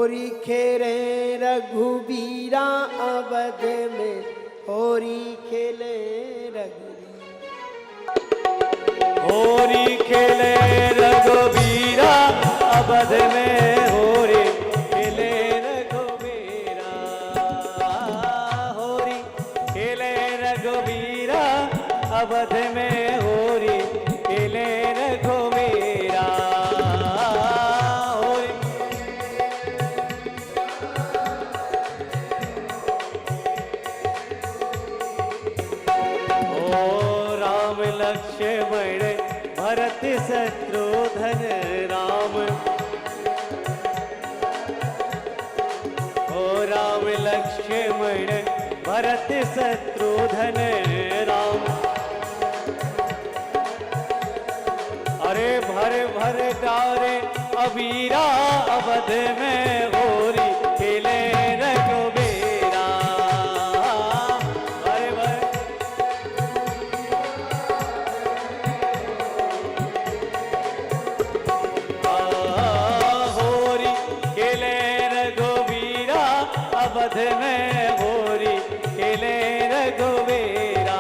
होरी खेले रघुबीरा अवध में, होरी खेले रघुबीरा। होरी खेले रघुबीरा अवध में, होरी खेले रघुबीरा। होरी खेले रघुबीरा अवध में, होरी खेले रघुबीरा। लक्ष्मण भरत शत्रुघ्न राम, ओ राम लक्ष्मण भरत शत्रुघ्न राम। अरे भर भर डारे अबीरा अवध में, होरी खेले रघुबीरा। अवध में होरी खेले रघुबीरा।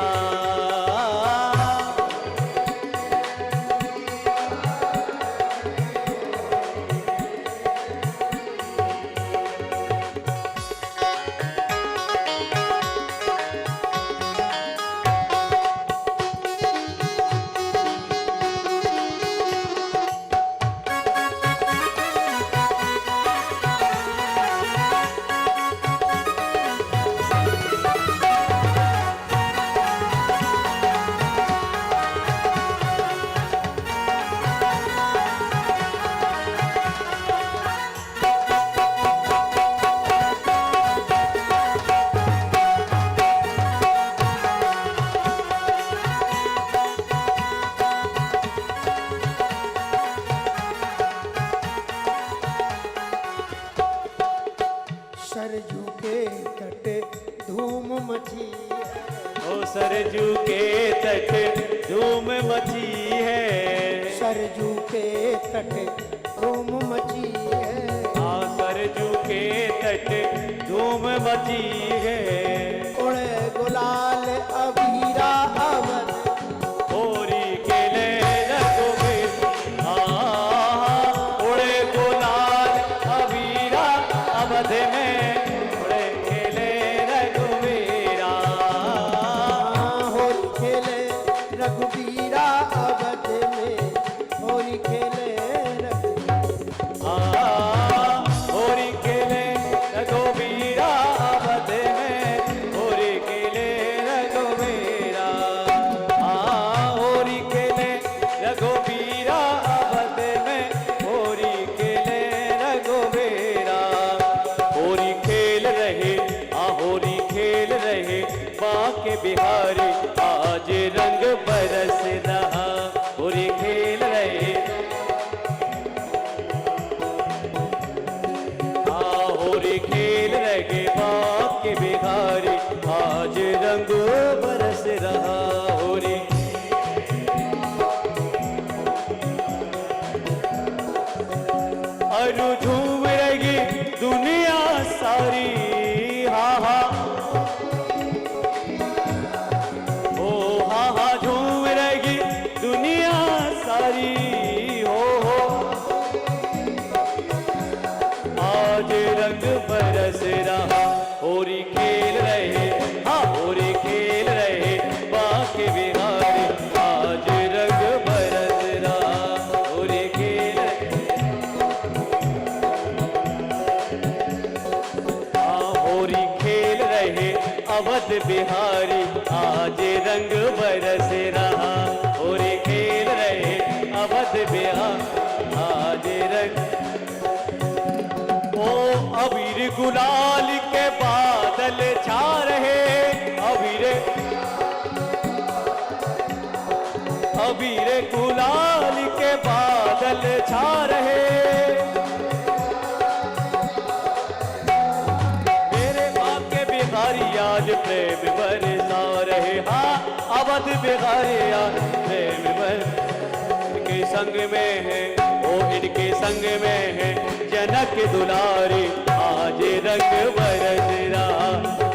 सरजू के तट धूम मची है, ओ सरजू के तट धूम मची है। सरजू के तट धूम मची है, हाँ सरजू के तट धूम मची है। उड़े गुलाल अबीरा अवध, होरी खेले रघुबीरा। उड़े गुलाल अबीरा अवध में, उड़े खेले रघुबीरा। होरी खेले रघुबीरा अवध में, होरी खेले रघुबीरा। होरी खेले रघुबीरा अवध में, होरी खेले रघुबीरा। होरी खेले रघुबीरा अवध में, होरी खेले रघुबीरा। होरी खेल रहे होरी खेल रहे बाके बिहारी, आज रंग बरस रहा। होरी खेल रहे होरी खेल रहे बाके बिहारी, आज रंग बरस रहा। होरी अरु झूम रही दुनिया सारी, हा हा ओ हा हा झूम रही दुनिया सारी। हो आज रंग बरस रहा। होरी खेल रहे होरी खेल रहे बाके बिहारी, आज रंग बरस रहा। होरी खेल होरी खेल रहे अवध बिहारी, आज रंग बरस रहा। होरी खेल रहे अवध बिहारी, आज रंग। ओ अबीर गुलाल के बादल छा रहे, अबीर गुलाल के बादल छा रहे। मेरे बाके बिहारी आज प्रेम बरसा रहे। हाँ अवध बिहारी आज प्रेम बरसा। इनके संग में है, ओ इनके संग में है जनक दुलारे आज रंग बरस रहा,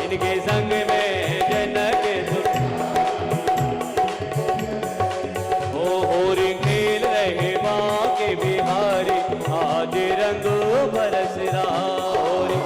इनके संग में जनक होरी खेल रहे बांके बिहारी आज रंग बरस रहा। होरी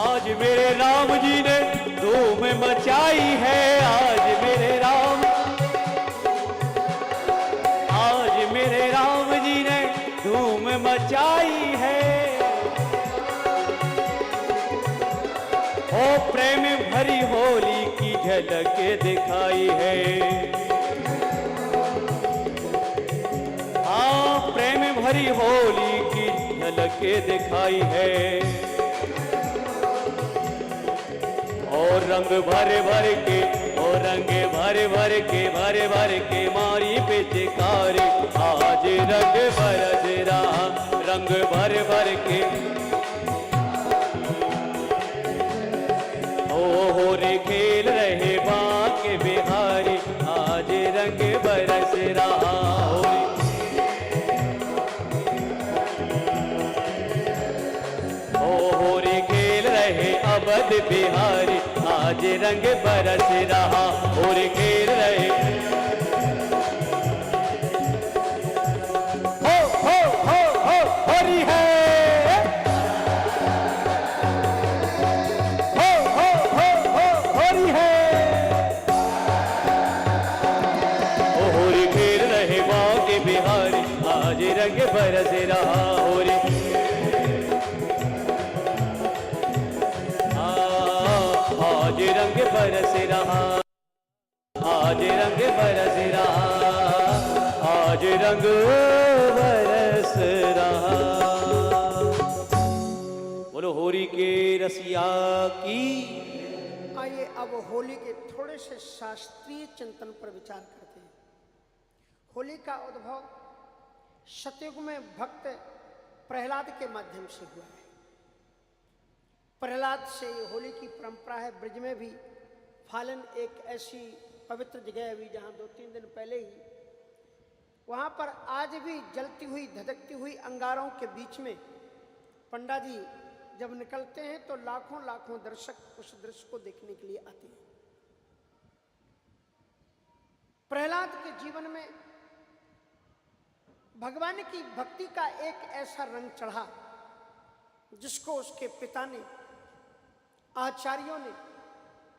आज मेरे राम जी ने धूम मचाई है, आज मेरे राम, आज मेरे राम जी ने धूम मचाई है। ओ प्रेम भरी होली की झलक दिखाई है, हाँ प्रेम भरी होली की झलक दिखाई है। और रंग भर भर के, और रंग भर भर के मारी पिचकारी आज रंग बरस रहा, रंग भर भर के होरी खेल रहे बांके बिहारी आज रंग बरस रहा। होरी खेल रहे अवध बिहारी आज रंग बरस रहा, होरी खेल रहे हो होरी है, होरी है। होरी खेल रहे बांके बिहारी आज रंग बरस रहा। होरी आज रंग बरस रहा, आज रंग बरस रहा, आज रंग बरस रहा। बोलो होरी के रसिया की। आइए अब होली के थोड़े से शास्त्रीय चिंतन पर विचार करते हैं। होली का उद्भव सतयुग में भक्त प्रहलाद के माध्यम से हुआ है। प्रहलाद से होली की परंपरा है। ब्रज में भी फालन एक ऐसी पवित्र जगह है जहाँ 2-3 दिन पहले ही वहाँ पर आज भी जलती हुई धधकती हुई अंगारों के बीच में पंडा जी जब निकलते हैं तो लाखों लाखों दर्शक उस दृश्य को देखने के लिए आते हैं। प्रहलाद के जीवन में भगवान की भक्ति का एक ऐसा रंग चढ़ा जिसको उसके पिता ने, आचार्यों ने,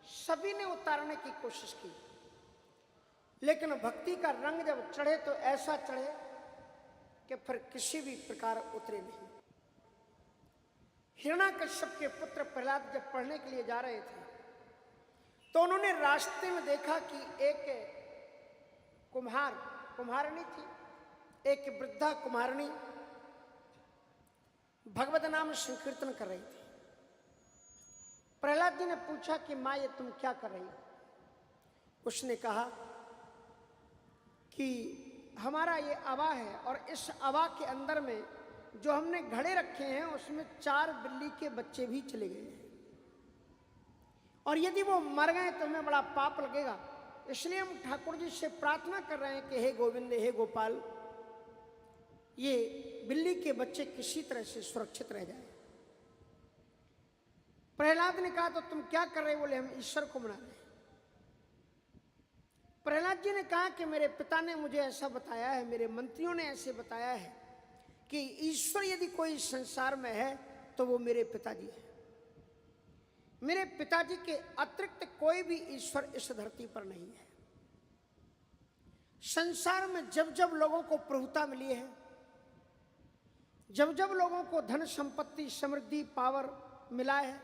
सभी ने उतारने की कोशिश की, लेकिन भक्ति का रंग जब चढ़े तो ऐसा चढ़े कि फिर किसी भी प्रकार उतरे नहीं। हिरण्याकश्यप के पुत्र प्रहलाद जब पढ़ने के लिए जा रहे थे तो उन्होंने रास्ते में देखा कि एक कुम्हारनी थी, एक वृद्धा कुम्हारनी भगवत नाम संकीर्तन कर रही थी। प्रहलाद जी ने पूछा कि माँ ये तुम क्या कर रही हो? उसने कहा कि हमारा ये अवा है और इस अवा के अंदर में जो हमने घड़े रखे हैं उसमें 4 बिल्ली के बच्चे भी चले गए हैं और यदि वो मर गए तो हमें बड़ा पाप लगेगा, इसलिए हम ठाकुर जी से प्रार्थना कर रहे हैं कि हे गोविंद, हे गोपाल, ये बिल्ली के बच्चे किसी तरह से सुरक्षित रह जाए। प्रहलाद ने कहा तो तुम क्या कर रहे? बोले हम ईश्वर को मना रहे हैं। प्रहलाद जी ने कहा कि मेरे पिता ने मुझे ऐसा बताया है, मेरे मंत्रियों ने ऐसे बताया है कि ईश्वर यदि कोई संसार में है तो वो मेरे पिताजी है। मेरे पिताजी के अतिरिक्त कोई भी ईश्वर इस धरती पर नहीं है। संसार में जब जब लोगों को प्रभुता मिली है, जब जब लोगों को धन संपत्ति समृद्धि पावर मिला है,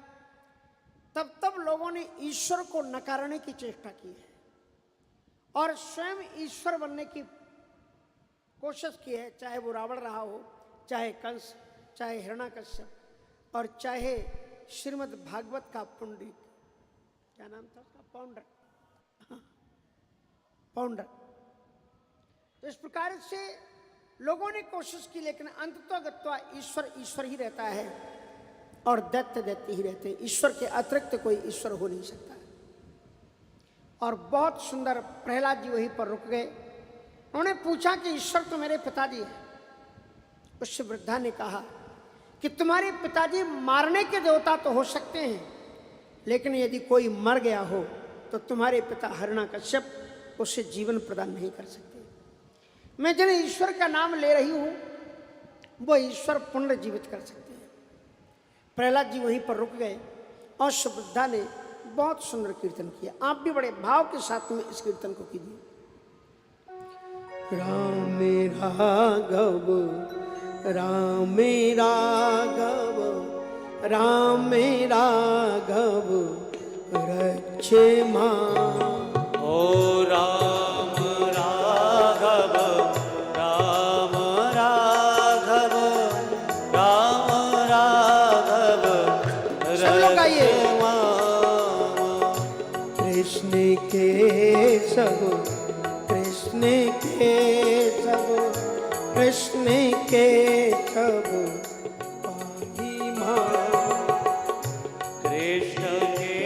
तब तब लोगों ने ईश्वर को नकारने की चेष्टा की है और स्वयं ईश्वर बनने की कोशिश की है। चाहे वो रावण रहा हो, चाहे कंस, चाहे हिरण्यकश्यप और चाहे श्रीमद् भागवत का पुंडरीक, क्या नाम था उसका, पौंड्र, पौंड्र। तो इस प्रकार से लोगों ने कोशिश की, लेकिन अंततोगत्वा ईश्वर ईश्वर ही रहता है और दैत्य दैत्य ही रहते हैं। ईश्वर के अतिरिक्त कोई ईश्वर हो नहीं सकता। और बहुत सुंदर प्रहलाद जी वहीं पर रुक गए। उन्होंने पूछा कि ईश्वर तो मेरे पिताजी हैं। उस वृद्धा ने कहा कि तुम्हारे पिताजी मारने के देवता तो हो सकते हैं, लेकिन यदि कोई मर गया हो तो तुम्हारे पिता हिरण्यकश्यप उसे जीवन प्रदान नहीं कर सकते। मैं जिन्हें ईश्वर का नाम ले रही हूं वो ईश्वर पुनर्जीवित कर सकते हैं। प्रहलाद जी वहीं पर रुक गए और वृद्धा ने बहुत सुंदर कीर्तन किया। आप भी बड़े भाव के साथ में इस कीर्तन को कीजिए। राम राघव राम राघव राम राघव रक्षे मां। ओ राम राघव राम राघव राम राघव सब लोग आइए। रक्षे मां। कृष्ण के सब कृष्ण के सब कृष्ण के सब पाहि मां। कृष्ण के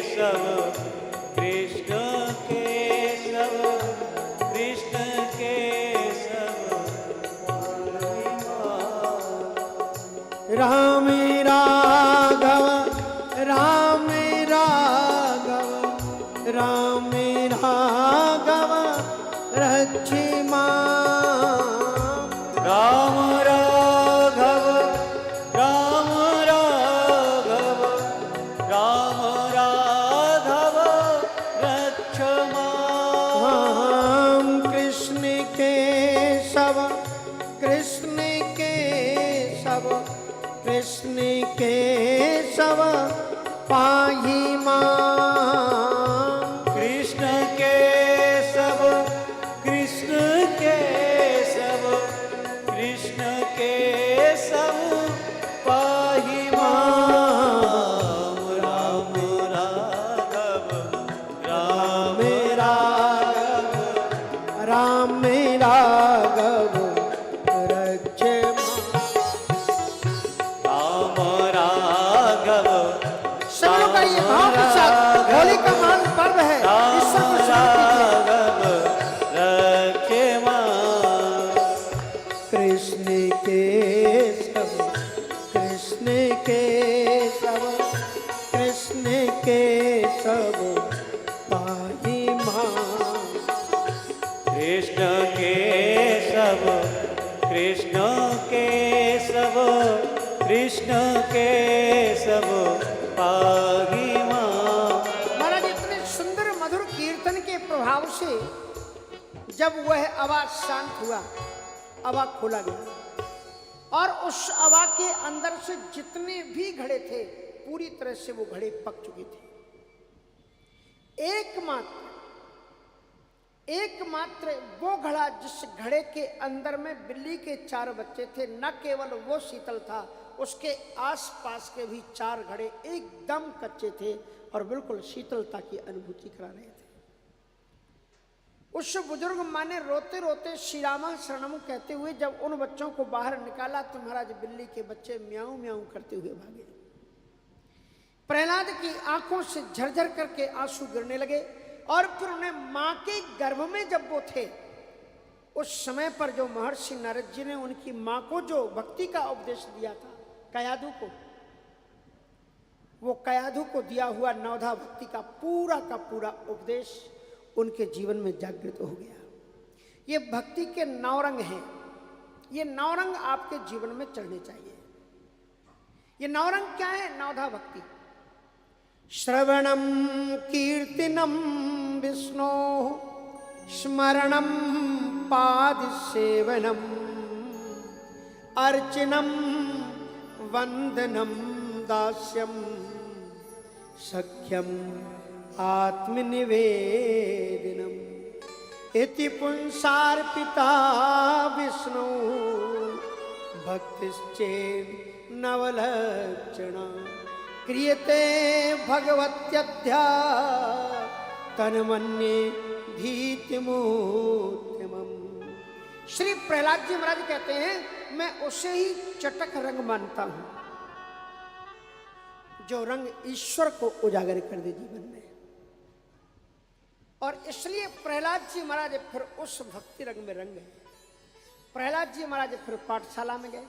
सब कृष्ण के सब कृष्ण के सब राम राघव राम राघव राम राघव रक्षे मां। राम राघव राम राघव राम राघव रक्ष मां। कृष्ण के सब कृष्ण के सब कृष्ण के सब पाहि मां। कृष्ण के सब कृष्ण के सब कृष्ण के सब पाहि मां। राम राघव राम राघव राम राघव रक्षे राम राघव। सब लोग आइए भाव के साथ। होली का महान पर्व है, ईश्वर को समर्पित कीजिए। रक्षे मां। कृष्ण के सब कृष्ण के सब कृष्ण के सब पाहि मां। कृष्ण के सब कृष्ण के सब कृष्ण के सब पाहि मां। महाराज इतने सुंदर मधुर कीर्तन के प्रभाव से जब वह आवाज शांत हुआ, आवा खोला गया और उस आवा के अंदर से जितने भी घड़े थे पूरी तरह से वो घड़े पक चुके थे। एकमात्र वो घड़ा जिस घड़े के अंदर में बिल्ली के 4 बच्चे थे, न केवल वो शीतल था, उसके आसपास के भी 4 घड़े एकदम कच्चे थे और बिल्कुल शीतलता की अनुभूति करा रहे थे। उस बुजुर्ग माँ ने रोते रोते श्री रामा शरणम कहते हुए जब उन बच्चों को बाहर निकाला तो महाराज बिल्ली के बच्चे म्याऊं म्याऊं करते हुए भागे। प्रहलाद की आंखों से झरझर करके आंसू गिरने लगे और फिर उन्हें मां के गर्भ में जब वो थे उस समय पर जो महर्षि नारद जी ने उनकी मां को जो भक्ति का उपदेश दिया था कयाधु को, वो कयाधु को दिया हुआ नवधा भक्ति का पूरा उपदेश उनके जीवन में जागृत हो गया। ये भक्ति के 9 रंग हैं। ये 9 रंग आपके जीवन में चढ़ने चाहिए। ये 9 रंग क्या है? नवधा भक्ति, श्रवणम कीर्तनम विष्णु स्मरणम पाद सेवनम अर्चनम वंदनम दास्यम सख्यम आत्मनिवेदनम इति पुंसार्पिता विष्णु भक्तिश्चेन नवलक्षणा क्रियते भगवत्यध्या तन्मन्ये धीतिमूर्तिमम्। श्री प्रहलाद जी महाराज कहते हैं मैं उसे ही चटक रंग मानता हूं जो रंग ईश्वर को उजागर कर दे जीवन में। और इसलिए प्रहलाद जी महाराज फिर उस भक्ति रंग में रंग गए। प्रहलाद जी महाराज फिर पाठशाला में गए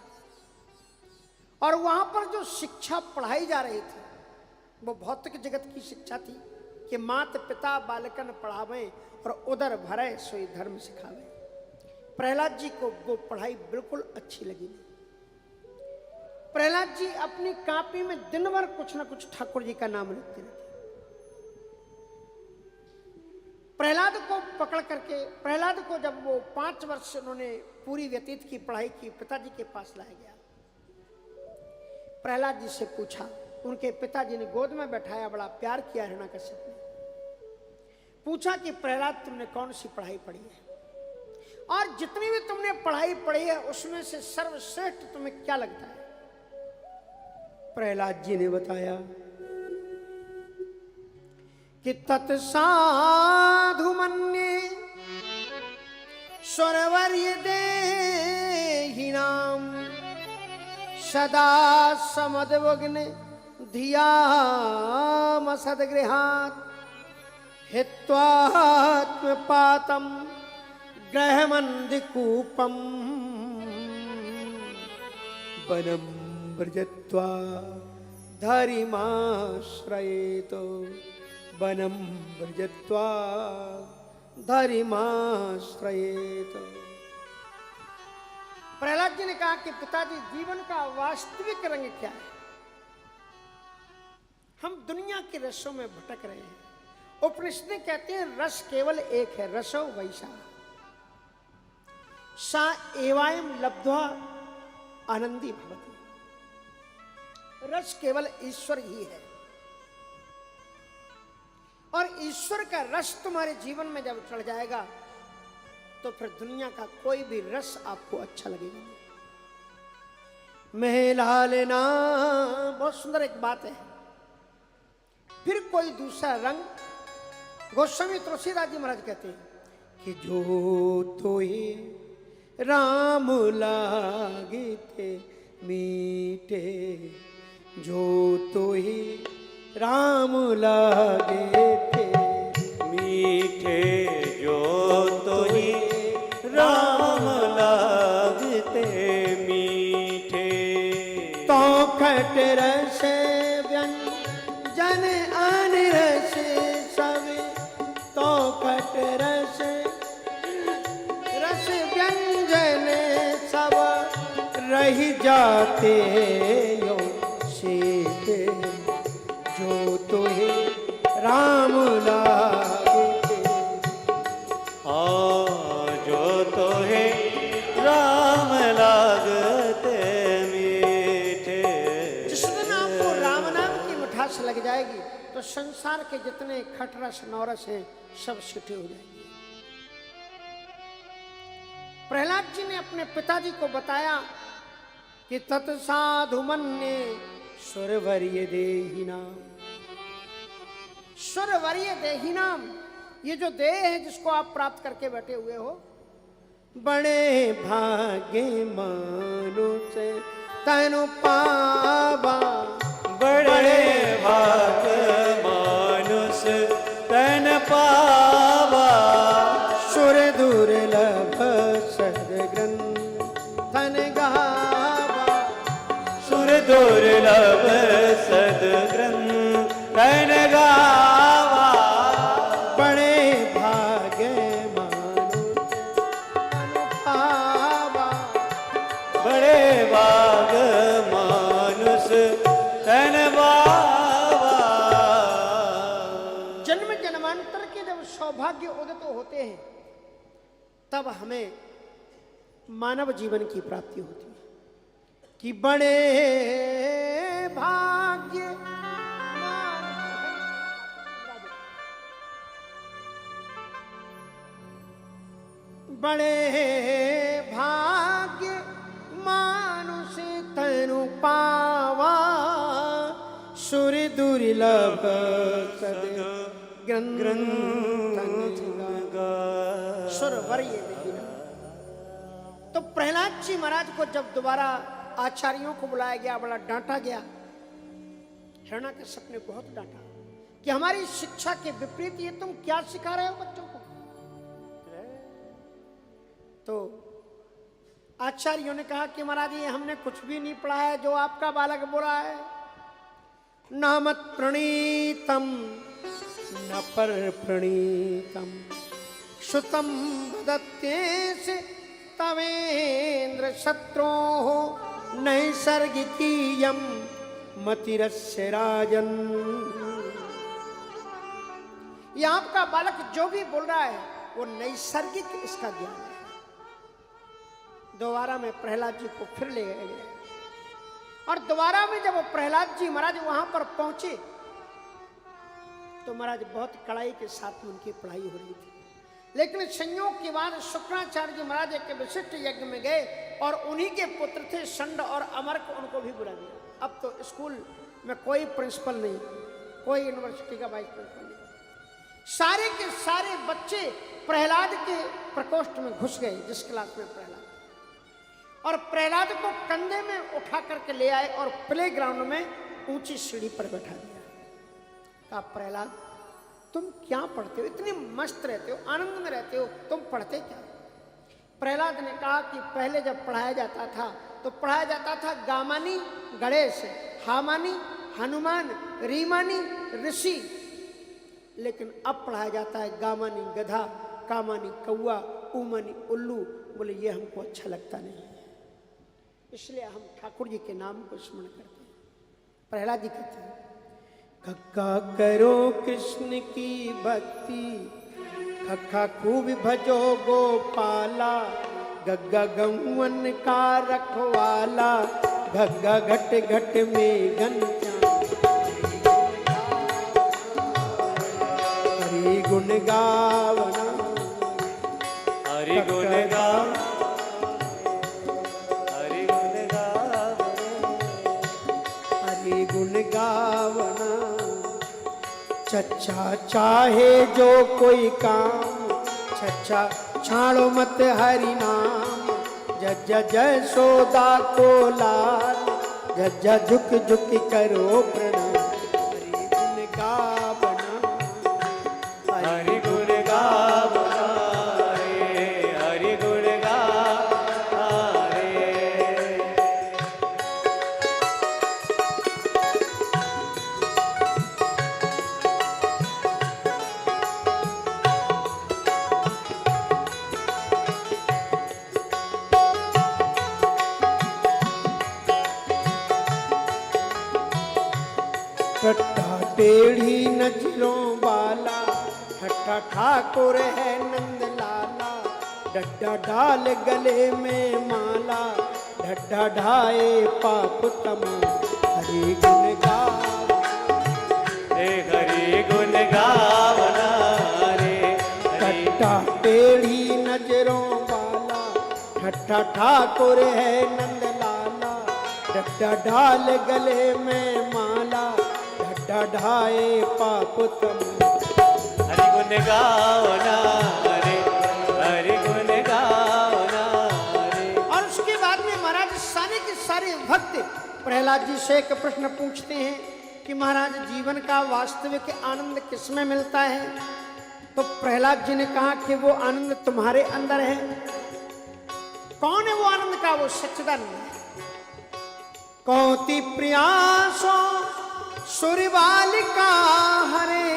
और वहां पर जो शिक्षा पढ़ाई जा रही थी वो भौतिक जगत की शिक्षा थी कि मात पिता बालकन पढ़ावें और उदर भरे सोई धर्म सिखावें। प्रहलाद जी को वो पढ़ाई बिल्कुल अच्छी लगी नहीं। प्रहलाद जी अपनी कॉपी में दिन भर कुछ ना कुछ ठाकुर जी का नाम लिखते रहते। प्रहलाद को पकड़ करके प्रहलाद को जब वो 5 वर्ष उन्होंने पूरी व्यतीत की पढ़ाई की, पिताजी के पास लाया गया। प्रहलाद जी से पूछा, उनके पिताजी ने गोद में बैठाया, बड़ा प्यार किया हिरण्यकश्यप ने। पूछा कि प्रहलाद तुमने कौन सी पढ़ाई पढ़ी है और जितनी भी तुमने पढ़ाई पढ़ी है उसमें से सर्वश्रेष्ठ तुम्हें क्या लगता है? प्रहलाद जी ने बताया कि तत्साधु मन्ये स्वरवर्य देहिनाम सदा समदवग्ने धियाम सदगृहात् हित्वात्मपातम ग्रहमन्दिकूपम वनम व्रजत्वा धरिमाश्रयेतो वनम व्रजत्वा धरिमाश्रयेतो। प्रहलाद जी ने कहा कि पिताजी जीवन का वास्तविक रंग क्या है? हम दुनिया के रसों में भटक रहे हैं। उपनिषदें कहते हैं रस केवल एक है, रसो वैसा सा एवायम लब्ध्वा आनंदी भवति। रस केवल ईश्वर ही है और ईश्वर का रस तुम्हारे जीवन में जब चढ़ जाएगा तो फिर दुनिया का कोई भी रस आपको अच्छा लगेगा नहीं। मेलालेना बहुत सुंदर एक बात है। फिर कोई दूसरा रंग गोस्वामी तुलसीदास जी महाराज कहते हैं कि जो तो ही राम लागे थे मीठे, जो तो ही राम लागे थे मीठे, जो तो ही राम लागते मीठे। तो खट रस व्यंजन अनरस सब, तो खट रस रस व्यंजन सब रही जाते यो सीते, जो तो ही राम लागे। हाँ, जो तो है राम लागते मीठे। जिस दिन आपको राम नाम की मिठास लग जाएगी तो संसार के जितने खटरस नौरस हैं सब छुट्टी हो जाएंगे। प्रहलाद जी ने अपने पिताजी को बताया कि तत्साधु मन्ये सुरवर्य देहिनाम। सुरवर्य देहिनाम, ये जो देह है जिसको आप प्राप्त करके बैठे हुए हो, बड़े भाग्य मानुष तनु पावा। बड़े भाग मानुष तन पावा। सुर दुर्लभ सदग्रंथन गावा। सुर दुर्लभ सदग्रंथन गावा। बड़े भाग्य मानुष तनु पावा। बड़े भाग मानुष तन पावा। जन्म जन्मांतर के जब सौभाग्य उदित होते हैं तब हमें मानव जीवन की प्राप्ति होती है। कि बड़े भाग्य बड़े भाग्य मानुष तनु पावा सुर दुर्लभ सद ग्रंथ सुर वर्य विहीन। तो प्रहलाद जी महाराज को जब दोबारा आचार्यों को बुलाया गया, बड़ा डांटा गया। हिरण्याकश्यप ने बहुत डांटा कि हमारी शिक्षा के विपरीत ये तुम क्या सिखा रहे हो बच्चों को। तो आचार्यों ने कहा कि महाराज ये हमने कुछ भी नहीं पढ़ा है जो आपका बालक बोला है। नामत प्रणीतम न पर प्रणीतम श्रुतम वदत्येष तवेन्द्र शत्रो नैसर्गिकीयम मतिरस्य राजन। ये आपका बालक जो भी बोल रहा है वो नैसर्गिक इसका ज्ञान है। दोबारा में प्रहलाद जी को फिर ले गए और दोबारा में जब प्रहलाद जी महाराज वहां पर पहुंचे तो महाराज बहुत कड़ाई के साथ में उनकी पढ़ाई हो रही थी। लेकिन संयोग के बाद शुक्राचार्य जी महाराज एक विशिष्ट यज्ञ में गए और उन्हीं के पुत्र थे षंड और अमर को उनको भी बुला दिया। अब तो स्कूल में कोई प्रिंसिपल नहीं, कोई यूनिवर्सिटी का वाइस प्रिंसिपल नहीं, सारे के सारे बच्चे प्रहलाद के प्रकोष्ठ में घुस गए जिस क्लास में प्रहलाद, और प्रहलाद को कंधे में उठा करके ले आए और प्ले ग्राउंड में ऊंची सीढ़ी पर बैठा दिया। कहा प्रहलाद तुम क्या पढ़ते हो, इतने मस्त रहते हो, आनंद में रहते हो, तुम पढ़ते क्या। प्रहलाद ने कहा कि पहले जब पढ़ाया जाता था तो पढ़ाया जाता था गामानी गणेश, हामानी हनुमान, रीमानी ऋषि, लेकिन अब पढ़ाया जाता है गामानी गधा, कामानी कौआ, ऊमानी उल्लू। बोले ये हमको अच्छा लगता नहीं है, इसलिए हम ठाकुर जी के नाम को स्मरण करते हैं। प्रहलाद जी कहते हैं खक्का करो कृष्ण की भक्ति, खक्का खूब भजो गोपाला, गग्गा गौवन का रखवाला, गग्गा घट घट में हरि गुण गावना, हरि गुण गावना, गुण गावना। चच्चा चाहे जो कोई काम, चच्चा छाड़ो मत हरि नाम, जज्जा जसोदा को लाल, जज्जा झुक झुक करो प्रणाम, हरि गुण गावना, हरि गुण गावना रे, हरि गुण गावना रे। ठट्ठा टेढ़ी नजरों वाला, ठट्ठा ठाकुर है नंद लाला, डड्डा डाल गले में माला, ढड्ढा ढाए पाप तमा, हरि गुण गावना, हरि गुण गावना रे। ठट्ठा टेढ़ी नजरों वाला, ठट्ठा ठाकुर है नंद लाला, डड्डा डाल गले में माला, ढाए पाप तम, हरि गुण गावना रे, हरि गुण गावना रे। और उसके बाद में महाराज सारे के सारे भक्त प्रहलाद जी से एक प्रश्न पूछते हैं कि महाराज जीवन का वास्तविक आनंद किसमें मिलता है। तो प्रहलाद जी ने कहा कि वो आनंद तुम्हारे अंदर है। कौन है वो आनंद का? वो सच्चिदानंद है। कौति प्रियासो सूर्यबालिका हरे,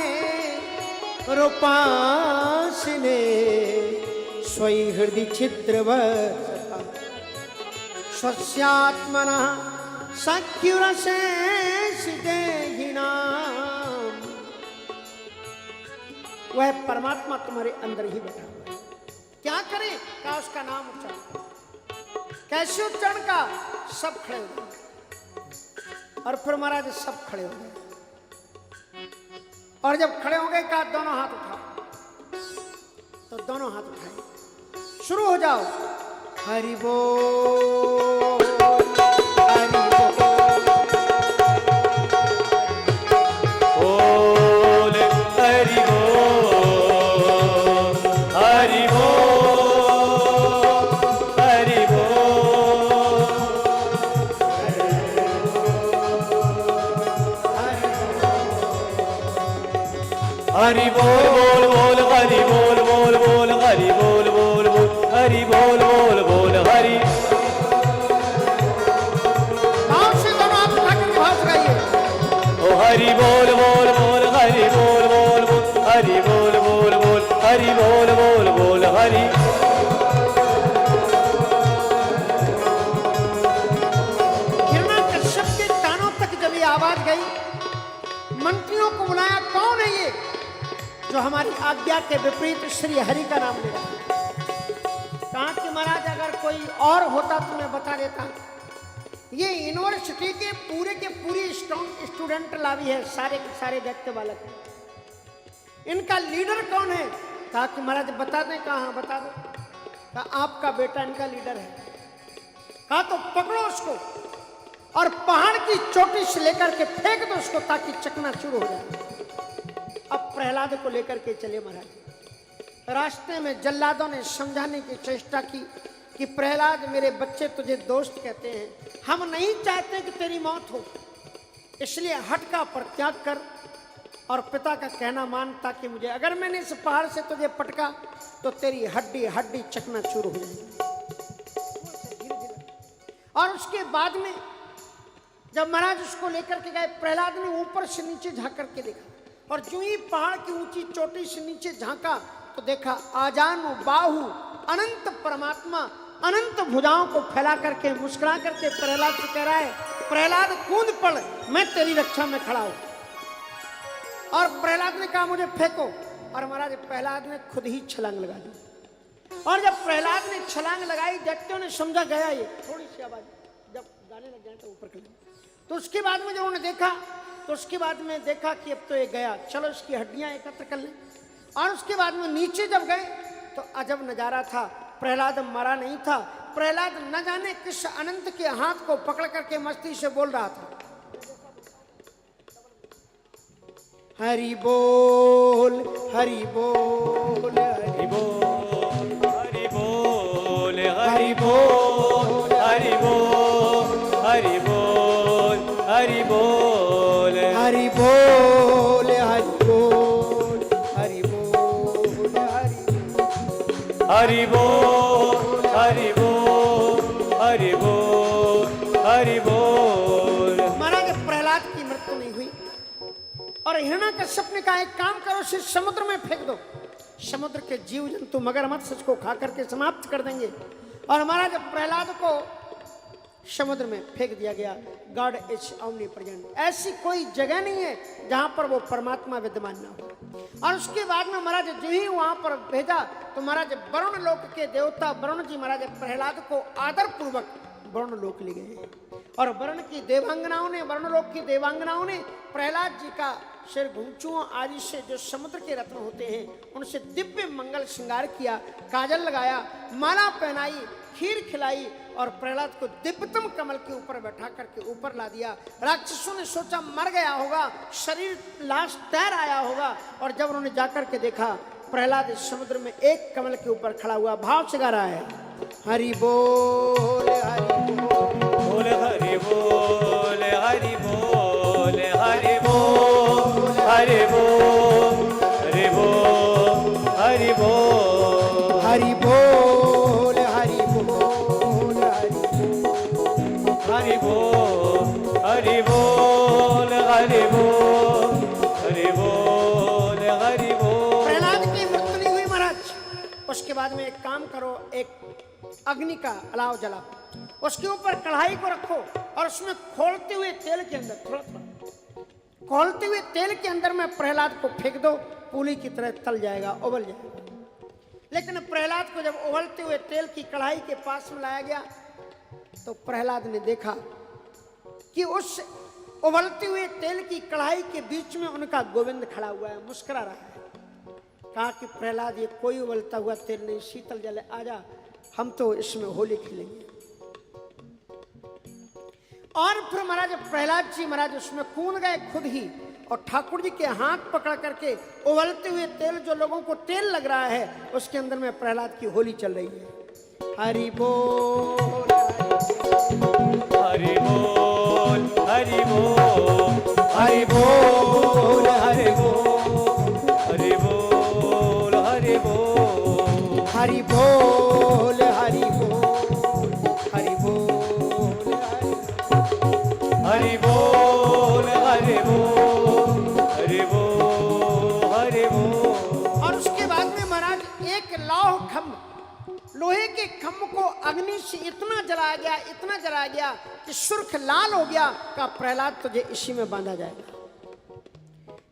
रूपासिने स्वयं हृदय छिद्रवत्, स्वस्यात्मना सख्युरशेष देहिनाम। वह परमात्मा तुम्हारे अंदर ही बैठा हुआ है। क्या करें? का उसका नाम उच्चारण। कैसे उच्चारण का? सब खड़े हो गए और फिर महाराज सब खड़े हो गए और जब खड़े हो गए कहा दोनों हाथ उठाओ, तो दोनों हाथ उठाए, शुरू हो जाओ। हरि बोल हरि बोल हरि बोल हरि बोल हरि बोल हरि बोल बोल हरि बोल बोल बोल हरि बोल बोल बोल हरि बोल बोल बोल हरि। भाव से दोनों हाथ उठा करके भाव लगाइए। ओ हरि बोल बोल बोल हरि बोल बोल बोल हरि बोल बोल बोल हरि बोल बोल बोल हरि। हिरण्यकश्यप के कानों तक जब ये आवाज गई, मंत्रियों को बुलाया, कौन है ये जो हमारी आज्ञा के विपरीत श्री हरि का नाम ले रहा है? कहा कि महाराज अगर कोई और होता तो मैं बता देता। ये यूनिवर्सिटी के पूरे स्टूडेंट लावी है, सारे के सारे व्यक्ति बालक हैं। इनका लीडर कौन है? कहा कि महाराज बता दें। कहा बता दो। कहा आपका बेटा इनका लीडर है। कहा तो पकड़ो उसको और पहाड़ की चोटी से लेकर के फेंक दो उसको ताकि चकनाचूर हो जाए। अब प्रहलाद को लेकर के चले महाराज। रास्ते में जल्लादों ने समझाने की चेष्टा की कि प्रहलाद मेरे बच्चे तुझे दोस्त कहते हैं, हम नहीं चाहते कि तेरी मौत हो, इसलिए हट का परित्याग कर और पिता का कहना मान, ताकि मुझे अगर मैंने इस पहाड़ से तुझे पटका तो तेरी हड्डी हड्डी चकनाचूर हो जाएगी। और उसके बाद में जब महाराज उसको लेकर के गए, प्रहलाद ने ऊपर से नीचे झांक करके देखा और जो ही पहाड़ की ऊंची चोटी से नीचे झांका तो देखा आजानु बाहु अनंत परमात्मा अनंत भुजाओं को फैला करके मुस्कुरा करके प्रहलाद से कह रहा है, प्रहलाद कूद पड़, मैं तेरी रक्षा में खड़ा हूं। और प्रहलाद ने कहा मुझे फेंको, और महाराज प्रहलाद ने खुद ही छलांग लगा दी। और जब प्रहलाद ने छलांग लगाई, दैत्यों ने समझा गया ये, थोड़ी सी आवाज जब गाने लग जाए तो ऊपर कर। तो उसके बाद में जब उन्होंने देखा तो उसके बाद में देखा कि अब तो ये गया, चलो इसकी हड्डियां एकत्र कर लें। और उसके बाद में नीचे जब गए तो अजब नजारा था, प्रहलाद मरा नहीं था। प्रहलाद न जाने किस अनंत के हाथ को पकड़ करके मस्ती से बोल रहा था, हरि बोल हरि बोल हरि बोल हरि बोल हरि बोल हरि बोल हरि बोल हरि बोल हरि बोल हरि बोल हरि बोल हरि बोल हरि बोल हरि बोल हरि बोल। महाराज प्रहलाद की मृत्यु नहीं हुई और हिरण्यकश्यप ने कहा एक काम करो, इसे समुद्र में फेंक दो, समुद्र के जीव जंतु मगरमच्छ को खा करके समाप्त कर देंगे। और महाराज प्रहलाद को समुद्र में फेंक दिया गया। गॉड इज ऑमनीप्रेजेंट, ऐसी कोई जगह नहीं है जहां पर वो परमात्मा विद्यमान ना हो। और उसके बाद में महाराज जो ही वहां पर भेजा तो महाराज वरुण लोक के देवता वरुण जी महाराज प्रहलाद को आदर पूर्वक वरुण लोक ले गए। और वरुण की देवांगनाओं ने, वरुण लोक की देवांगनाओं ने प्रहलाद जी का सिर घुंचुओं आदि से जो समुद्र के रत्न होते हैं उनसे दिव्य मंगल श्रृंगार किया, काजल लगाया, माला पहनाई, खीर खिलाई और प्रहलाद को दिव्यतम कमल के ऊपर बैठा करके ऊपर ला दिया। राक्षसों ने सोचा मर गया होगा, शरीर लाश तैर आया होगा, और जब उन्होंने जाकर के देखा प्रहलाद समुद्र में एक कमल के ऊपर खड़ा हुआ भाव से गा रहा है, हरि बोल हरि बोल हरि बोल हरि बोल हरि बोल हरि बोल हरि बोल हरि बोल हरि बोल हरि बोल हरि बोल हरि बोल हरि बोल हरि बोल हरि बोल। प्रहलाद की मृत्यु नहीं हुई महाराज। उसके बाद में एक काम करो, एक अग्नि का अलाव जला, उसके ऊपर कढ़ाई को रखो और उसमें खोलते हुए तेल के अंदर थोड़ा थोड़ा खोलते हुए तेल के अंदर में प्रहलाद को फेंक दो, पूली की तरह तल जाएगा, उबल जाएगा। लेकिन प्रहलाद को जब उबलते हुए तेल की कढ़ाई के पास में लाया गया तो प्रहलाद ने देखा कि उस उबलते हुए तेल की कढ़ाई के बीच में उनका गोविंद खड़ा हुआ है, मुस्कुरा रहा है। कहा कि प्रहलाद, ये कोई उबलता हुआ तेल नहीं, शीतल जल है, आजा, हम तो इसमें होली खेलेंगे। और फिर महाराज प्रहलाद जी महाराज उसमें कूद गए खुद ही, और ठाकुर जी के हाथ पकड़ करके उबलते हुए तेल, जो लोगों को तेल लग रहा है, उसके अंदर में प्रहलाद की होली चल रही है। हरि बोल हरि बोल हरि बोल हरि बोल हरि बोल हरि बोल हरि बोल हरि बोल हरि बोल हरि बोल हरि बोल हरि बोल हरि बोल हरि बोल। और उसके बाद में महाराज एक लौह खम्भ, लोहे के खम्भ को अग्नि से इतना जलाया गया कि सुर्ख लाल हो गया। का प्रहलाद तुझे इसी में बांधा जाएगा।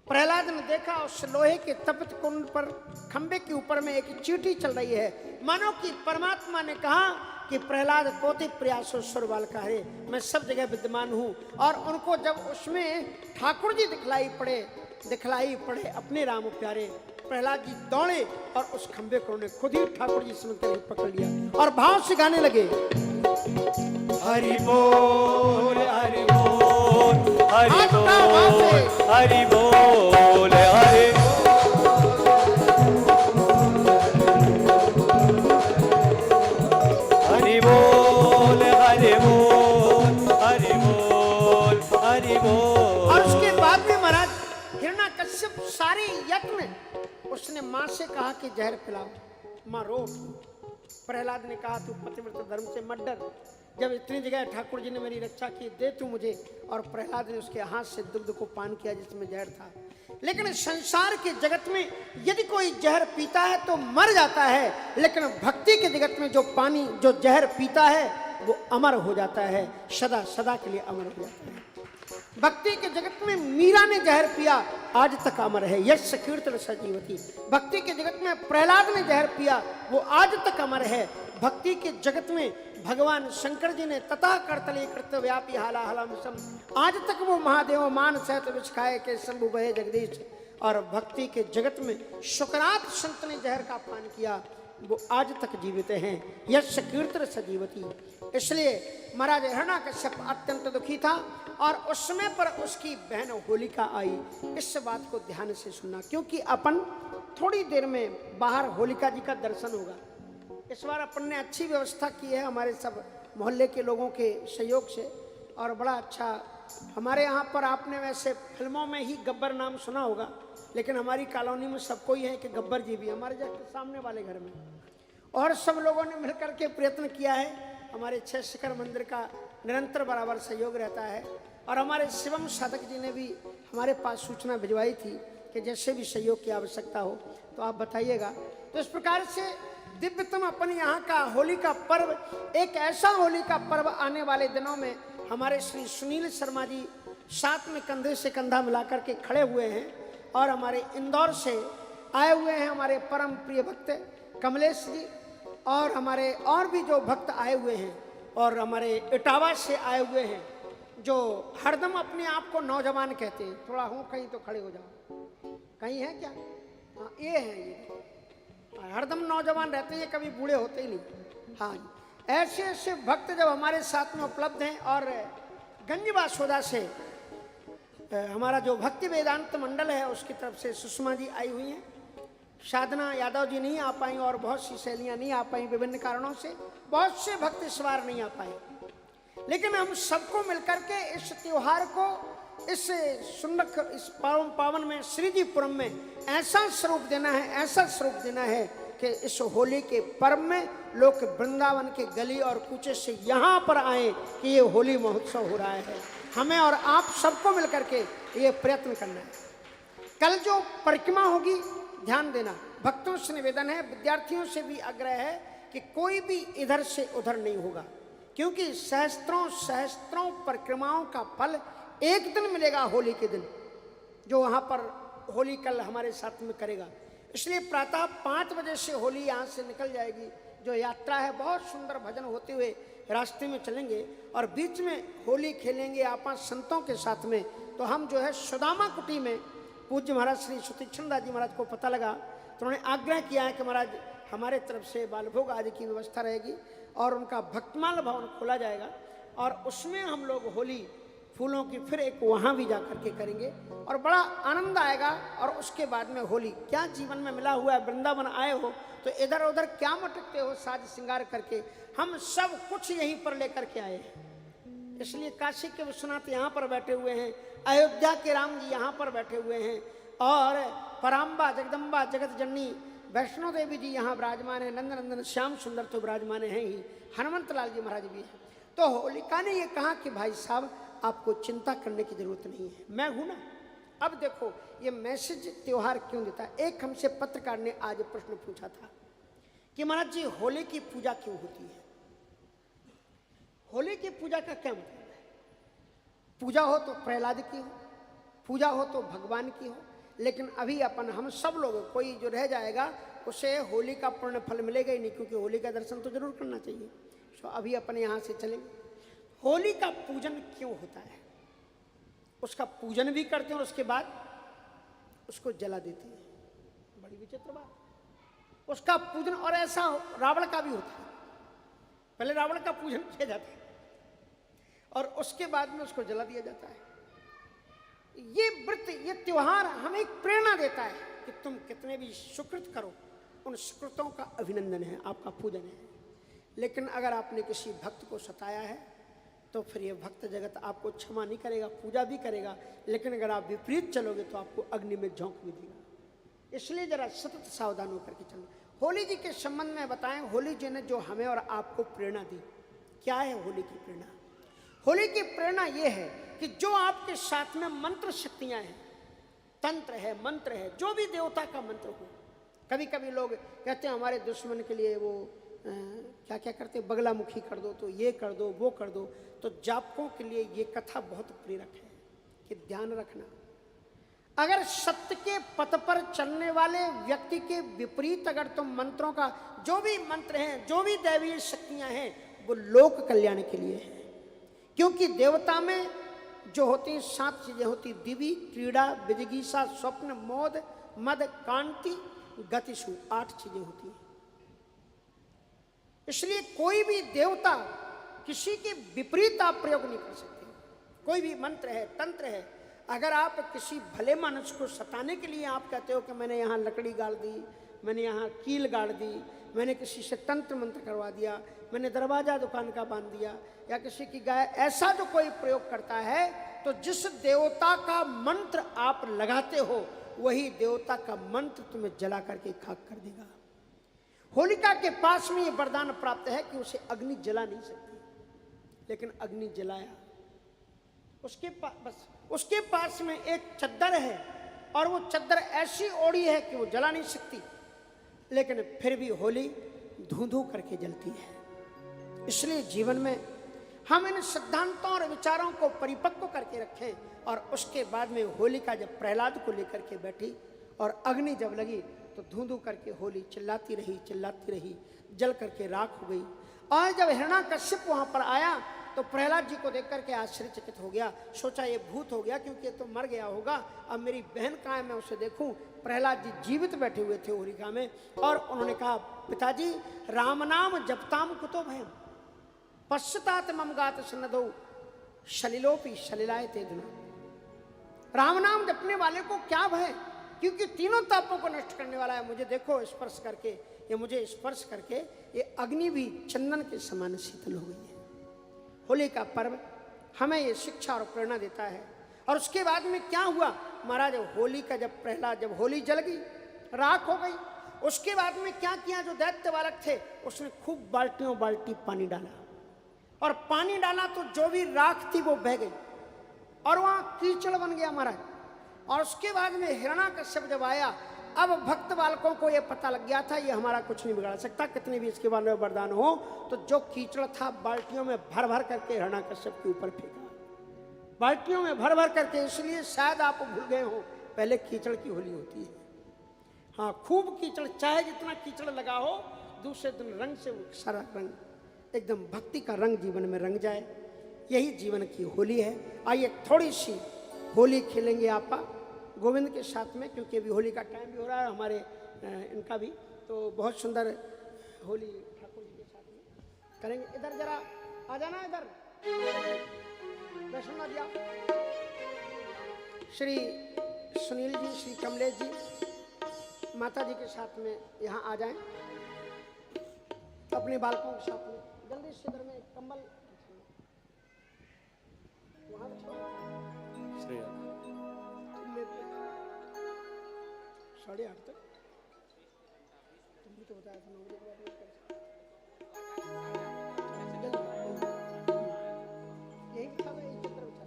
प्रहलाद ने देखा उस लोहे के तपित कुंड पर खंबे के ऊपर में एक चींटी चल रही है, मानो कि परमात्मा ने कहा कि प्रहलाद कोटि प्रयासो सुरबाल का है, मैं सब जगह विद्यमान हूँ। और उनको जब उसमें ठाकुर जी दिखलाई पड़े अपने राम प्यारे, प्रहलाद जी दौड़े और उस खंबे को उन्हें खुद ही ठाकुर जी समझ कर पकड़ लिया और भाव से गाने लगे। हरि बोल हरि बोल हरि बोल हरि बोल हरि हरि बोल हरि बोल हरि बोल हरि बोल। और उसके बाद में महाराज हिरण्यकश्यप सारे यत्न, उसने माँ से कहा कि जहर पिलाओ, माँ रोक। प्रहलाद ने कहा तू पतिव्रत धर्म से मत डर, जब इतनी जगह ठाकुर जी ने मेरी रक्षा की, दे तू मुझे। और प्रहलाद ने उसके हाथ से दुग्ध को पान किया जिसमें जहर था। लेकिन संसार के जगत में यदि कोई जहर पीता है तो मर जाता है, लेकिन भक्ति के जगत में जो जहर पीता है वो अमर हो जाता है, सदा सदा के लिए अमर हो जाता है। भक्ति के जगत में मीरा ने जहर पिया, आज तक अमर है, यश कीर्तन सजीवती। भक्ति के जगत में प्रहलाद ने जहर पिया, वो आज तक अमर है। भक्ति के जगत में भगवान शंकर जी ने तथा करतले कृत व्यापी हाला हलम सम, आज तक वो महादेव मान सहित विष खाए के शंभु भय जगदीश। और भक्ति के जगत में शुक्रात संत ने जहर का पान किया, वो आज तक जीवित हैं, यश कीर्तन सजीवती। इसलिए महाराज हिरण्यकश्यप अत्यंत दुखी था और उस समय पर उसकी बहन होलिका आई। इस बात को ध्यान से सुनना, क्योंकि अपन थोड़ी देर में बाहर होलिका जी का दर्शन होगा। इस बार अपन ने अच्छी व्यवस्था की है हमारे सब मोहल्ले के लोगों के सहयोग से, और बड़ा अच्छा हमारे यहाँ पर, आपने वैसे फिल्मों में ही गब्बर नाम सुना होगा, लेकिन हमारी कॉलोनी में सबको ही है कि गब्बर जी भी हमारे जस्ट सामने वाले घर में। और सब लोगों ने मिलकर के प्रयत्न किया है। हमारे 6 शिखर मंदिर का निरंतर बराबर सहयोग रहता है, और हमारे शिवम साधक जी ने भी हमारे पास सूचना भिजवाई थी कि जैसे भी सहयोग की आवश्यकता हो तो आप बताइएगा। तो इस प्रकार से दिव्यतम अपन यहाँ का होली का पर्व, एक ऐसा होली का पर्व आने वाले दिनों में हमारे श्री सुनील शर्मा जी साथ में कंधे से कंधा मिलाकर के खड़े हुए हैं, और हमारे इंदौर से आए हुए हैं हमारे परम प्रिय भक्त कमलेश जी, और हमारे और भी जो भक्त आए हुए हैं, और हमारे इटावा से आए हुए हैं जो हरदम अपने आप को नौजवान कहते हैं। थोड़ा हो कहीं तो खड़े हो जाओ, कहीं है क्या? हाँ ये हैं, ये हरदम नौजवान रहते हैं, कभी बूढ़े होते ही नहीं। हाँ, ऐसे ऐसे भक्त जब हमारे साथ में उपलब्ध हैं। और गंजवा सोदा से हमारा जो भक्ति वेदांत मंडल है उसकी तरफ से सुषमा जी आई हुई हैं, साधना यादव जी नहीं आ पाई, और बहुत सी सहेलियाँ नहीं आ पाई विभिन्न कारणों से, बहुत से भक्त इस बार नहीं आ पाए। लेकिन हम सबको मिलकर के इस त्योहार को, इस सुंदर इस पावन में श्रीजीपुरम में ऐसा स्वरूप देना है, ऐसा स्वरूप देना है कि इस होली के पर्व में लोग वृंदावन के गली और कूचे से यहाँ पर आए कि ये होली महोत्सव हो रहा है। हमें और आप सबको मिलकर के ये प्रयत्न करना है। कल जो परिक्रमा होगी ध्यान देना, भक्तों से निवेदन है, विद्यार्थियों से भी आग्रह है कि कोई भी इधर से उधर नहीं होगा, क्योंकि सहस्त्रों सहस्त्रों परिक्रमाओं का फल एक दिन मिलेगा होली के दिन, जो वहाँ पर होली कल हमारे साथ में करेगा। इसलिए प्रातः 5 बजे से होली यहाँ से निकल जाएगी, जो यात्रा है, बहुत सुंदर भजन होते हुए रास्ते में चलेंगे और बीच में होली खेलेंगे आपस संतों के साथ में। तो हम जो है सुदामा कुटी में पूज्य महाराज श्री सुतीक्षण दास जी महाराज को पता लगा, तो उन्होंने आग्रह किया है कि महाराज हमारे तरफ से बालभोग आदि की व्यवस्था रहेगी और उनका भक्तमाल भवन खोला जाएगा और उसमें हम लोग होली फूलों की फिर एक वहाँ भी जा करके करेंगे और बड़ा आनंद आएगा। और उसके बाद में होली, क्या जीवन में मिला हुआ है, वृंदावन आए हो तो इधर उधर क्या मटकते हो साज श्रृंगार करके, हम सब कुछ यहीं पर लेकर के आए हैं। इसलिए काशी के विश्वनाथ यहाँ पर बैठे हुए हैं, अयोध्या के राम जी यहाँ पर बैठे हुए हैं और पराम्बा जगदम्बा जगत जननी वैष्णो देवी जी यहाँ विराजमान है, नंद नंदन श्याम सुंदर तो विराजमान हैं ही, हनुमंत लाल जी महाराज भी हैं। तो होलिका ने ये कहा कि भाई साहब आपको चिंता करने की जरूरत नहीं है, मैं हूं ना। अब देखो ये मैसेज त्योहार क्यों देता है। एक हमसे पत्रकार ने आज प्रश्न पूछा था कि महाराज जी होली की पूजा क्यों होती है, होली की पूजा का क्या मतलब है। पूजा हो तो प्रहलाद की हो, पूजा हो तो भगवान की हो, लेकिन अभी अपन हम सब लोग कोई जो रह जाएगा उसे होली का पूर्ण फल मिलेगा ही नहीं, क्योंकि होली का दर्शन तो जरूर करना चाहिए। तो अभी अपन यहाँ से चलेंगे। होली का पूजन क्यों होता है, उसका पूजन भी करते हैं और उसके बाद उसको जला देते हैं, बड़ी विचित्र बात। उसका पूजन, और ऐसा रावण का भी होता है, पहले रावण का पूजन किया जाता है और उसके बाद में उसको जला दिया जाता है। ये व्रत, ये त्योहार हमें एक प्रेरणा देता है कि तुम कितने भी सुकृत करो, उन सुकृतों का अभिनंदन है, आपका पूजन है। लेकिन अगर आपने किसी भक्त को सताया है तो फिर ये भक्त जगत आपको क्षमा नहीं करेगा, पूजा भी करेगा, लेकिन अगर आप विपरीत चलोगे तो आपको अग्नि में झोंक भी देगा। इसलिए जरा सतत सावधान होकर के चलो। होली जी के संबंध में बताएं, होली जी ने जो हमें और आपको प्रेरणा दी, क्या है होली की प्रेरणा। होली की प्रेरणा ये है कि जो आपके साथ में मंत्र शक्तियां हैं, तंत्र है, मंत्र है, जो भी देवता का मंत्र हो। कभी कभी लोग कहते हैं हमारे दुश्मन के लिए वो क्या क्या करते, बगलामुखी कर दो, तो ये कर दो, वो कर दो। तो जापकों के लिए ये कथा बहुत प्रेरक है कि ध्यान रखना, अगर सत्य के पथ पर चलने वाले व्यक्ति के विपरीत अगर तुम मंत्रों का, जो भी मंत्र हैं, जो भी दैवीय शक्तियां हैं, वो लोक कल्याण के लिए है। क्योंकि देवता में जो होती हैं 7 चीजें होती, दिवी, क्रीड़ा, विजिगीषा, स्वप्न, मोद, मद, कांति, गतिशु, 8 चीजें होती हैं। इसलिए कोई भी देवता किसी के विपरीत आप प्रयोग नहीं कर सकते। कोई भी मंत्र है, तंत्र है, अगर आप किसी भले मनुष्य को सताने के लिए आप कहते हो कि मैंने यहाँ लकड़ी गाड़ दी, मैंने यहाँ कील गाड़ दी, मैंने किसी से तंत्र मंत्र करवा दिया, मैंने दरवाजा दुकान का बांध दिया, या किसी की गाय, ऐसा जो कोई प्रयोग करता है, तो जिस देवता का मंत्र आप लगाते हो वही देवता का मंत्र तुम्हें जला करके खाक कर देगा। होलिका के पास में ये वरदान प्राप्त है कि उसे अग्नि जला नहीं सकती, लेकिन अग्नि जलाया। उसके पास में एक चद्दर है और वो चद्दर ऐसी ओढ़ी है कि वो जला नहीं सकती, लेकिन फिर भी होली धू धू करके जलती है। इसलिए जीवन में हम इन सिद्धांतों और विचारों को परिपक्व करके रखें। और उसके बाद में होलिका जब प्रहलाद को लेकर के बैठी और अग्नि जब लगी तो धू धू करके होली चिल्लाती रही, जल करके राख हो गई। और जब हिरण्याकश्यप वहां पर आया तो प्रहलाद जी को देख करके आश्चर्यचकित हो गया, सोचा ये भूत हो गया क्योंकि ये तो मर गया होगा, अब मेरी बहन कहाँ है, मैं उसे देखूं। प्रहलाद जी जीवित बैठे हुए थे होलिका में और उन्होंने कहा, पिताजी राम नाम जपताम कुतो भयम पश्चात मम गात सन्नदो शलिलोपी शलिलाए ते धुना। राम नाम जपने वाले को क्या भय, क्योंकि तीनों तापों को नष्ट करने वाला है। मुझे देखो स्पर्श करके, ये मुझे स्पर्श करके ये अग्नि भी चंदन के समान शीतल हो गई है। होली का पर्व हमें ये शिक्षा और प्रेरणा देता है। और उसके बाद में क्या हुआ महाराज, होली का जब प्रहलाद, जब होली जल गई, राख हो गई, उसके बाद में क्या किया, जो दैत्य बालक थे उसने खूब बाल्टियों बाल्टी पानी डाला और पानी डाला तो जो भी राख थी वो बह गई और वहां कीचड़ बन गया महाराज। और उसके बाद में हिरण्याकश्यप जब आया, अब भक्त बालकों को यह पता लग गया था ये हमारा कुछ नहीं बिगाड़ सकता, कितने भी इसके बाद में वरदान हो। तो जो कीचड़ था बाल्टियों में भर भर करके हिरण्याकश्यप के ऊपर फेंका, बाल्टियों में भर भर करके। इसलिए शायद आप भूल गए हो, पहले कीचड़ की होली होती है। हाँ, खूब कीचड़, चाहे जितना कीचड़ लगा हो, दूसरे दिन रंग से वो सारा रंग एकदम भक्ति का रंग जीवन में रंग जाए, यही जीवन की होली है। आइए थोड़ी सी होली खेलेंगे आपा गोविंद के साथ में, क्योंकि अभी होली का टाइम भी हो रहा है हमारे इनका भी, तो बहुत सुंदर होली ठाकुर जी के साथ में करेंगे। इधर जरा आ जाना, इधर वैष्णव दिया श्री सुनील जी, श्री कमलेश जी माता जी के साथ में यहाँ आ जाएं, अपने बालकों के साथ में। जल्दी से इधर में कंबल वहाँ साढ़े 8 तक तुम भी तो बताया था 9 बजे के बाद यही था मैं एक चित्र बता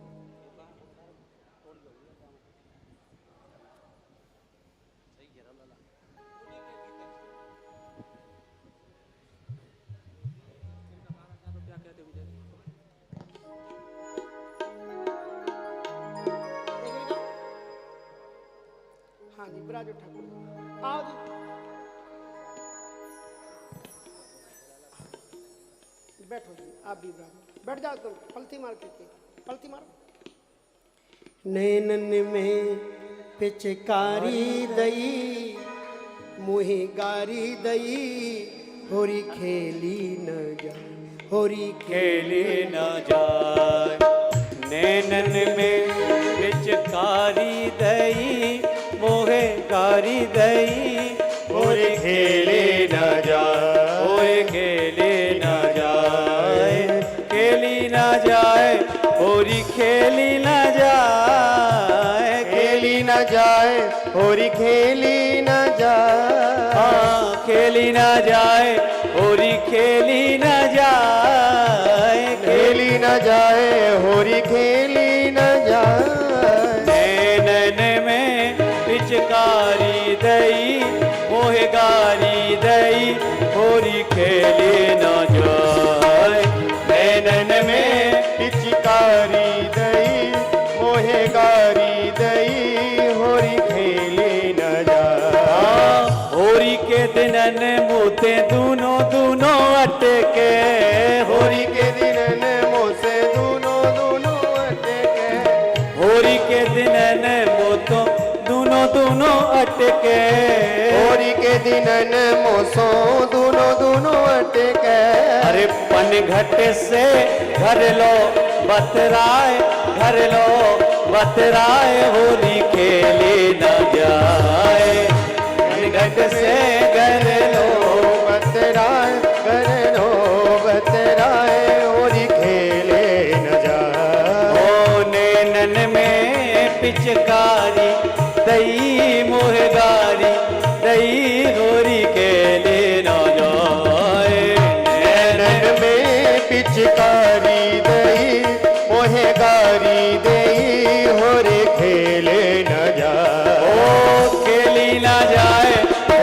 हाँ जी, ब्राजो ठाकुर आओ जी, बैठो जी, आप भी ब्राजो बैठ जाओ, तुम पलती मार के पलती मारो। नैनन में पिचकारी दई मुहे गारी दई होरी खेली न जाए, होरी खेली न जाए। नैनन में पिचकारी दई मोहे गारी दई और खेले न जाए, और खेले न जाए, खेली न जाए होरी खेली न जाए, खेली न जाए होरी खेली न जाए, हाँ खेली न जाए होरी खेली न जाए, खेली न जाए होरी खेली न जाए। नैनन में पिचकारी दई मोहे गारी दई होरी खेली न जाए। नैनन में पिचकारी दई मोहे गारी दई होरी खेली न जाए। होरी के दिनन मोते दूनों दूनों अटके, होरी के दिनन मोसे दूनों दूनों अटके, होरी के दिनन मोतो दूनों दूनों अटके, होरी के दिनन मोसो दूनों दूनों अटके। अरे पनघट से घर लो बतराए, घर लो बतराए होली खेली न जाए। पनघट से घर लो बतराए घर लो बतराए होरी खेले न जाए। ओ नैनन में पिचकारी दई मोहे गारी दई होरी खेली न जाए। नैनन में पिचकारी दई मोहे गारी दई होरी खेले न जाए। ओ खेली न जाए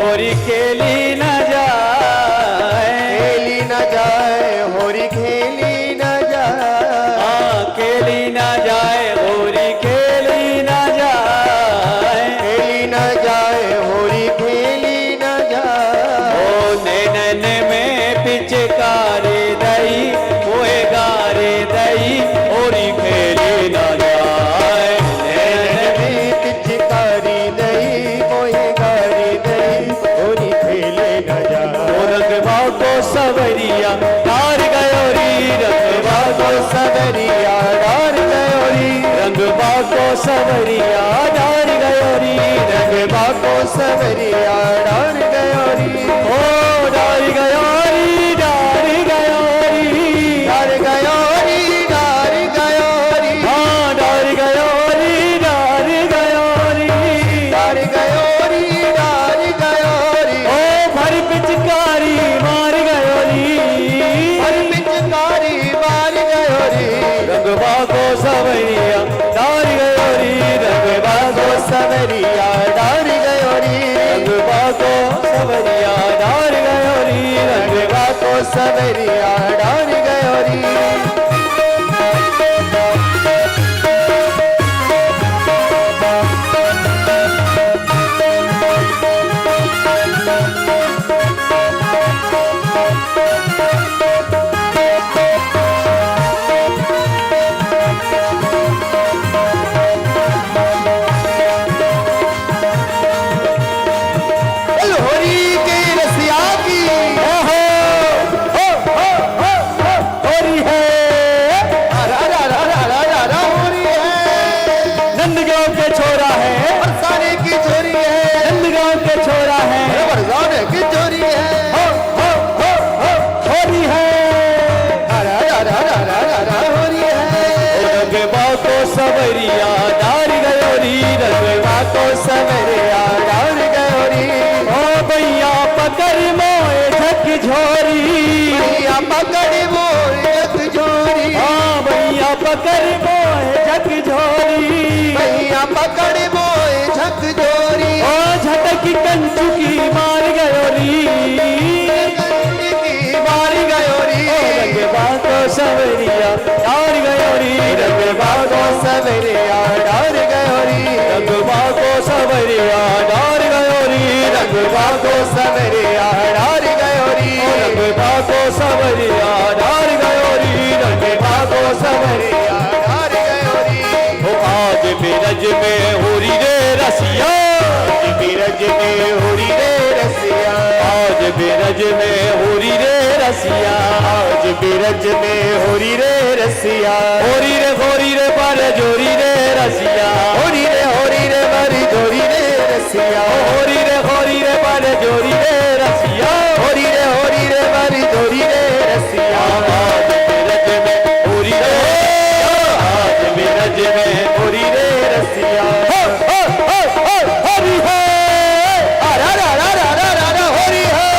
होरी खेली न जाए, खेली न जाए होरी खेली न जाए। हाँ खेली न जाए होरी खेली न जाए, खेली न जाए होरी खेली न जाए। ओ नैनन में पिचकारी दई मोहे गारी दई होरी खेली न जाए। नैनन में पिचकारी दई मोहे गारी दई होरी खेले न जाए। ओ रंगवा को सवरिया डार गयोरी, रंगवा को सवरिया डार गयोरी, रंगवा को सवरिया डार गयोरी, रंगवा को सवरिया डार गयोरी। ओ डार गयोरी डार गयोरी, डार गयोरी डार गयोरी, हाँ डार गयोरी डार गयोरी, डार गयोरी डार गयोरी। ओ भर पिचकारी मार गयोरी, हर पिचकारी मार गयोरी, रंगवा को सवरिया डार गयोरी, रंगवा को सवरिया डार गयोरी, रंगवा को सवरिया डार गयोरी, रंगवा को सवरिया डार गयोरी। रंग भागो सवरिया डार गयो री रंग भागो सवरिया डार गयो री रंग भागो सवरिया डार गयो री रंग भागो सवरिया डार गयो री हो आज बिरज में होरी रे रसिया बिरज में होरी रे रसिया आज बिरज में होरी रे रसिया आज बिरज में होरी रे रसिया होरी रे पर जोरी रे रसिया होरी रे मारी जोरी रे रसिया होरी रे पर जोरी रे रसिया होरी रे मारी जोरी रे रसिया आज बिरज में होरी रे आज बिरज में होरी रे रसिया हरी है होरी है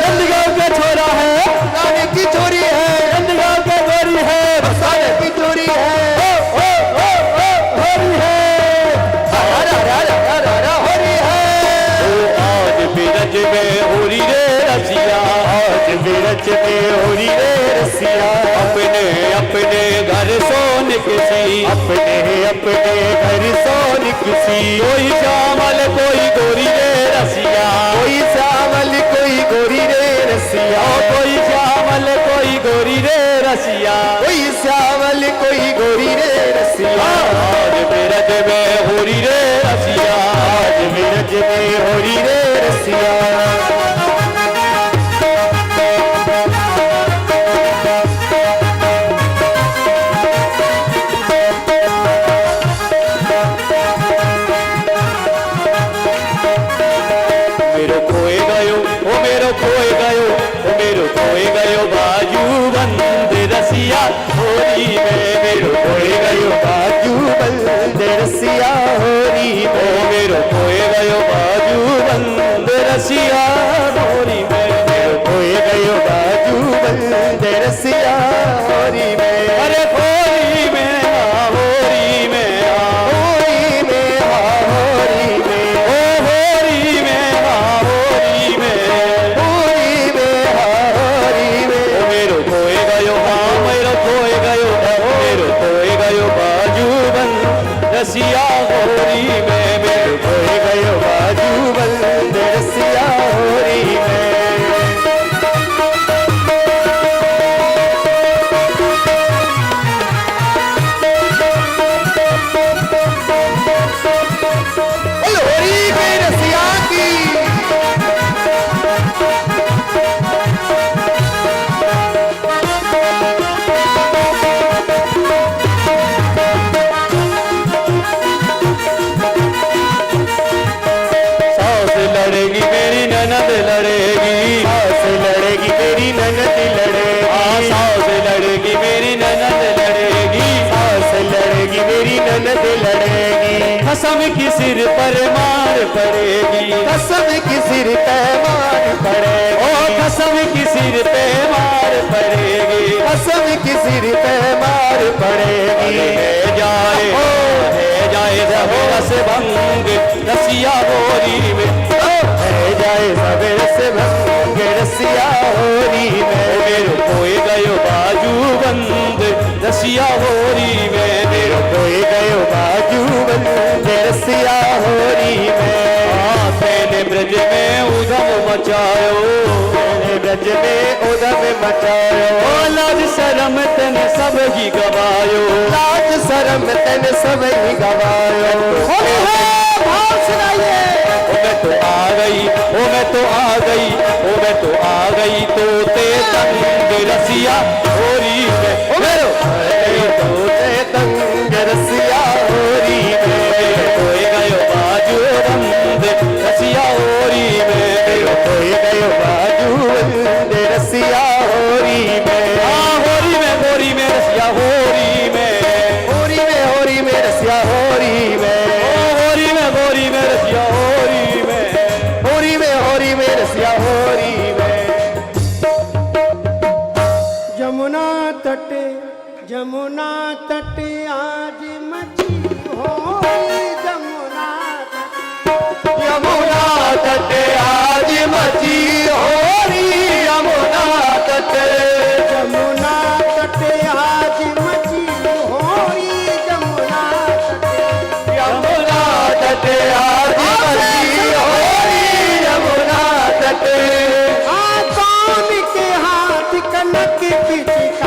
नंदगांव का छोरा है नानी की चोरी है नंदगांव का गोरी है सारे की चोरी है हरी है होरी है आज बिरज में होरी रे रसिया आज बिरज में होरी रे रसिया अपने अपने घर सोन किसी अपने अपने घर सोन किसी कोई श्यामल कोई गोरी रे रसिया कोई श्यामल कोई गोरी रे रसिया कोई श्यामल कोई गोरी रे रसिया कोई श्यामल कोई गोरी रे रसिया आज बिरज में होरी रे रसिया आज बिरज में होरी रे रसिया मेरो खोए गयो ओ मेरो खोए गयो ओ मेरो खोए गयो बाजू बंद रसिया होरी में मेरो खोए गयो बाजू बंद रसिया होरी ओ में मेरो खोए गयो बाजू बंद रसिया होरी में मेरो खोए गयो बाजू बंद रसिया होरी में अरे होरी में होरी में होरी में होरी में ओ होरी में होरी में होरी में होरी में ओ मेरो खोए गयो मेरो खोए गयो मेरो खोए गयो बाजू बंद रसिया होरी में मेरो खोए गयो बाजू बंद रसिया होरी में होरी में रसिया की सास लड़ेगी मेरी ननद लड़ेगी सास लड़ेगी मेरी ननद लड़ेगी सास लड़ेगी मेरी ननद लड़ेगी सास लड़ेगी मेरी ननद लड़ेगी कसम की सिर पर मार पड़ेगी कसम की सिर पे मार पड़ेगी ओ कसम की सिर पे मार पड़ेगी कसम की सिर पे मार पड़ेगी है जाए सवेरा से भंग रसिया होरी में है जाए सवेरे से भंग रसिया होरी में मेरो खोए गयो बाजू बंद रसिया होरी में मेरो खोए गयो बाजू बंद रसिया होरी में तेने ब्रज में उधम मचायो मैंने ब्रज में उदम मचायो ओ लाज शरम तने सब ही गवायो लाज शरम तन सब ही गवायो होली है भाव सुनाइए ओ मैं तो आ गई ओ मैं तो आ गई ओ मैं तो आ गई तो ते तंग रसिया होरी में ओ मेरो तो ते तंग रसिया होरी में खोए गयो बाजू बंद रसिया होरी में मेरो खोए गयो बाजू बंद रसिया होरी में होरी में रसिया होरी में होरी में रसिया होरी में होरी में रसिया होरी में होरी में रसिया होरी में जमुना तट आज मची होली जमुना तट यमुना तट आज मची होरी यमुना तट जमुना तट आज मची होली जमुना तट यमुना पिचकारी